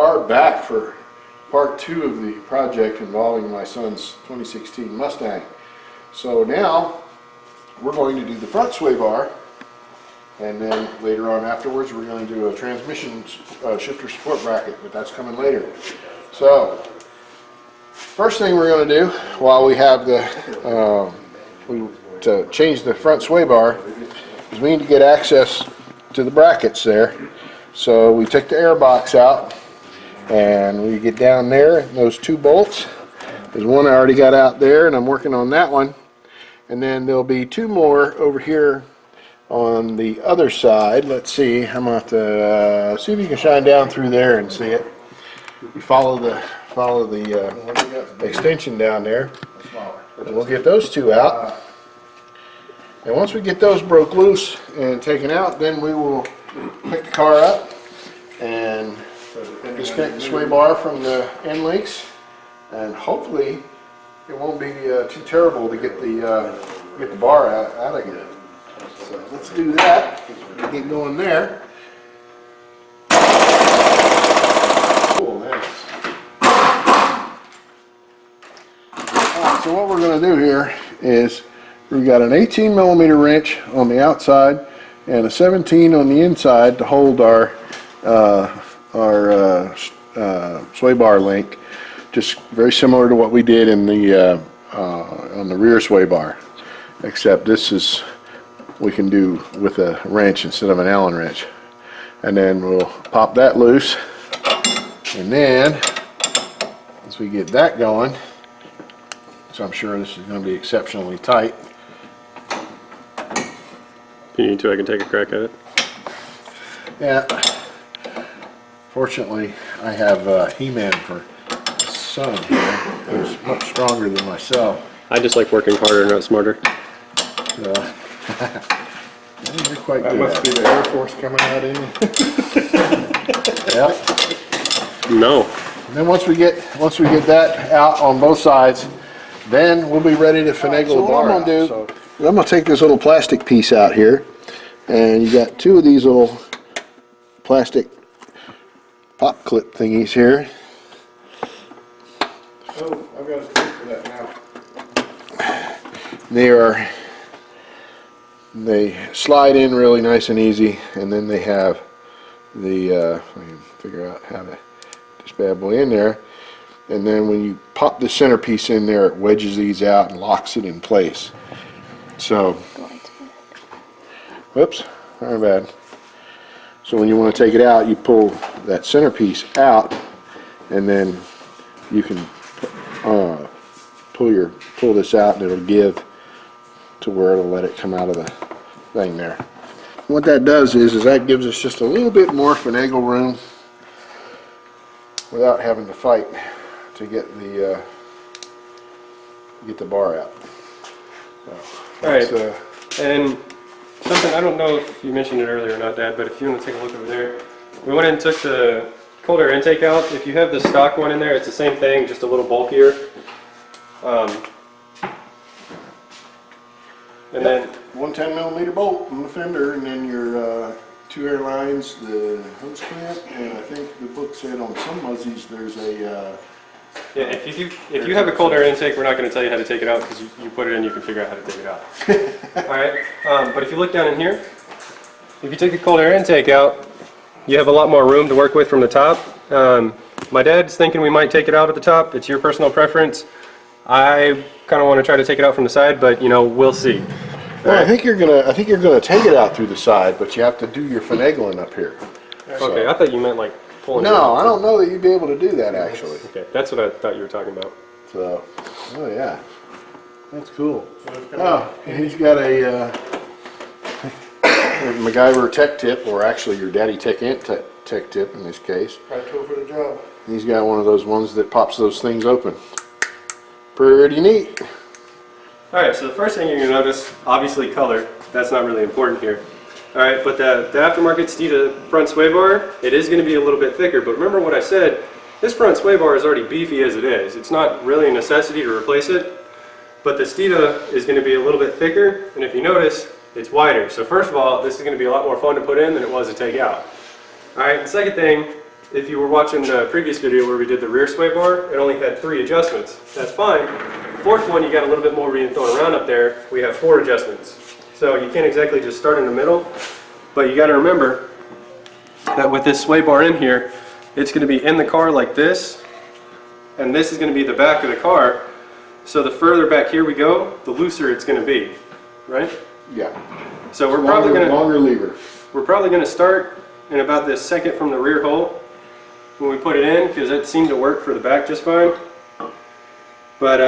are back for part 2 of the project involving my son's 2016 Mustang. So now we're going to do the front sway bar, and then later on afterwards we're going to do a transmission shifter support bracket, but that's coming later. So first thing we're going to do while we have the to change the front sway bar is we need to get access to the brackets there. So we took the airbox out and we get down there, those 2 bolts. There's one I already got out there and I'm working on that one. And then there'll be 2 more over here on the other side. Let's see, I'm going to have to see if you can shine down through there and see it. You follow the extension down there. And we'll get those 2 out. And once we get those broke loose and taken out, then we will pick the car up and disconnect the sway bar from the end links, and hopefully it won't be too terrible to get the bar out again. So let's do that. Get going there. Cool, nice. Alright, so what we're going to do here is we've got an 18mm wrench on the outside and a 17 on the inside to hold our sway bar link, just very similar to what we did in the on the rear sway bar, except this is we can do with a wrench instead of an Allen wrench. And then we'll pop that loose, and then as we get that going, so I'm sure this is going to be exceptionally tight. If you need to, I can take a crack at it. Yeah. Fortunately, I have He-Man for son here, who's much stronger than myself. I just like working harder, not smarter. So, you're quite good. That must be the Air Force coming out in you. Yep. No. And then once we get that out on both sides, then we'll be ready to finagle the bar. I'm going to take this little plastic piece out here, and you got 2 of these little plastic pop clip thingies here. Oh, I've got a stick for that now. They slide in really nice and easy, and then they have the I can figure out how to get this bad boy in there, and then when you pop the centerpiece in there, it wedges these out and locks it in place. So, whoops, very bad. So when you want to take it out, you pull that centerpiece out, and then you can pull this out, and it'll give to where it'll let it come out of the thing there. What that does is that gives us just a little bit more finagle room without having to fight to get the bar out. So, all right, and something, I don't know if you mentioned it earlier or not, Dad, but if you want to take a look over there, we went and took the cold air intake out. If you have the stock one in there, it's the same thing, just a little bulkier. And then one 10mm bolt on the fender, and then your 2 air lines, the hose clamp, and I think the book said on some Muzzies there's a yeah, if you have a cold air intake, we're not going to tell you how to take it out, because you put it in, you can figure out how to take it out. Alright, but if you look down in here, if you take the cold air intake out, you have a lot more room to work with from the top. My dad's thinking we might take it out at the top. It's your personal preference. I kind of want to try to take it out from the side, but you know, we'll see. Well, I think you're gonna take it out through the side, but you have to do your finagling up here. Okay, I thought you meant like pulling it No, out. I don't know that you'd be able to do that actually. Okay, that's what I thought you were talking about. So, oh yeah, that's cool. Oh, and he's got a MacGyver tech tip, or actually your daddy tech tip in this case. Right tool for the job. He's got one of those ones that pops those things open. Pretty neat. Alright, so the first thing you're going to notice, obviously color. That's not really important here. Alright, but the aftermarket Steeda front sway bar, it is going to be a little bit thicker, but remember what I said, this front sway bar is already beefy as it is. It's not really a necessity to replace it, but the Steeda is going to be a little bit thicker, and if you notice, it's wider. So first of all, this is going to be a lot more fun to put in than it was to take out. Alright, the second thing, if you were watching the previous video where we did the rear sway bar, it only had 3 adjustments. That's fine. The 4th one, you got a little bit more being thrown around up there. We have 4 adjustments. So you can't exactly just start in the middle, but you got to remember that with this sway bar in here, it's going to be in the car like this, and this is going to be the back of the car. So the further back here we go, the looser it's going to be, right? Yeah. So we're probably going to longer lever. We're probably going to start in about this second from the rear hole when we put it in, because it seemed to work for the back just fine. But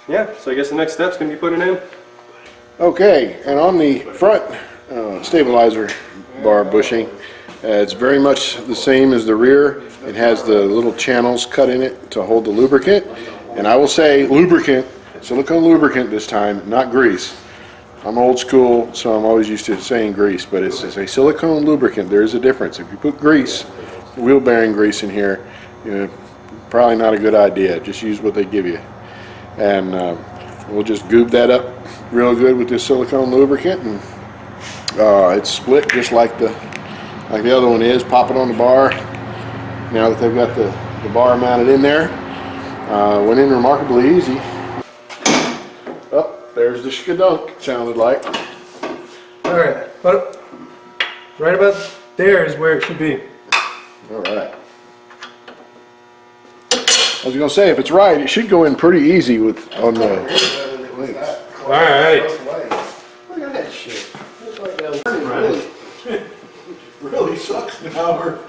yeah, so I guess the next step's going to be putting it in. Okay, and on the front stabilizer bar bushing, it's very much the same as the rear. It has the little channels cut in it to hold the lubricant. And I will say lubricant, silicone lubricant this time, not grease. I'm old school, so I'm always used to saying grease, but it's a silicone lubricant. There is a difference. If you put grease, wheel bearing grease in here, probably not a good idea. Just use what they give you. And we'll just goob that up real good with this silicone lubricant, and it's split just like the other one is. Pop it on the bar. Now that they've got the bar mounted in there, went in remarkably easy. Oh, there's the skadunk, it sounded like. Alright, but right about there is where it should be. Alright. I was going to say, if it's right, it should go in pretty easy on the links. Alright. Look at that shit. Looks like that really sucks now.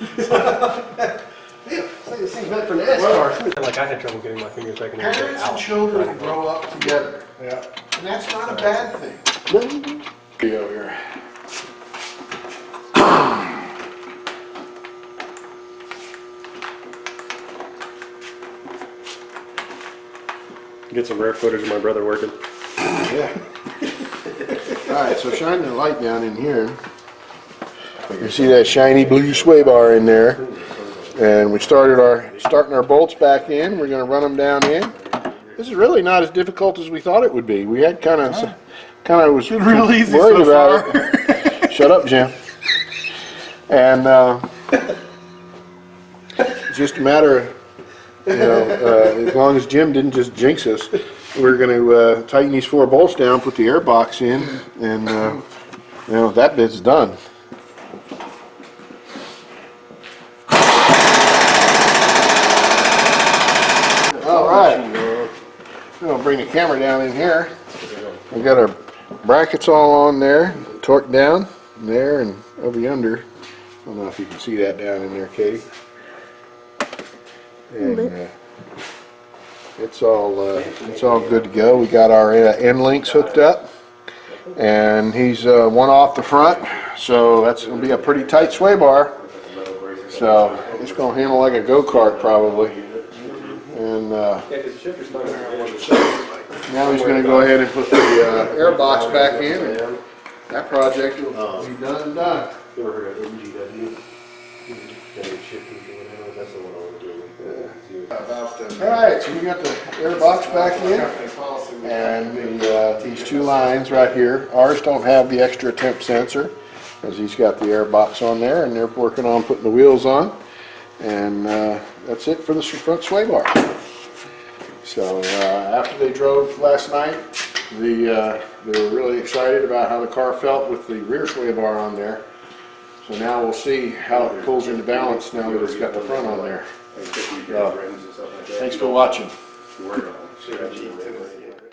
It's like this thing's meant for NASCAR. Like I had trouble getting my fingers back in there. Parents and children grow up together. Yeah. And that's not a bad thing. Video here. Get some rare footage of my brother working. Yeah. Alright, so shine the light down in here. You see that shiny blue sway bar in there. And we starting our bolts back in. We're going to run them down in. This is really not as difficult as we thought it would be. We had kind of was real easy worried so about it. Shut up, Jim. And it's just a matter of, as long as Jim didn't just jinx us, we're going to tighten these 4 bolts down, put the airbox in, and that bit's done. Alright, I'm going to bring the camera down in here. We've got our brackets all on there, torqued down, there and over yonder. I don't know if you can see that down in there, Katie. And it's all good to go. We got our end links hooked up, and he's one off the front, so that's going to be a pretty tight sway bar. So it's going to handle like a go-kart probably. And now he's going to go ahead and put the airbox back in, and that project will be done and done. You ever heard of MGW? That's the one I would do. Alright, so we got the airbox back in, and these 2 lines right here. Ours don't have the extra temp sensor, because he's got the airbox on there, and they're working on putting the wheels on. And that's it for the front sway bar. So after they drove last night, they were really excited about how the car felt with the rear sway bar on there. So now we'll see how it pulls into balance now that it's got the front on there. Thanks for watching.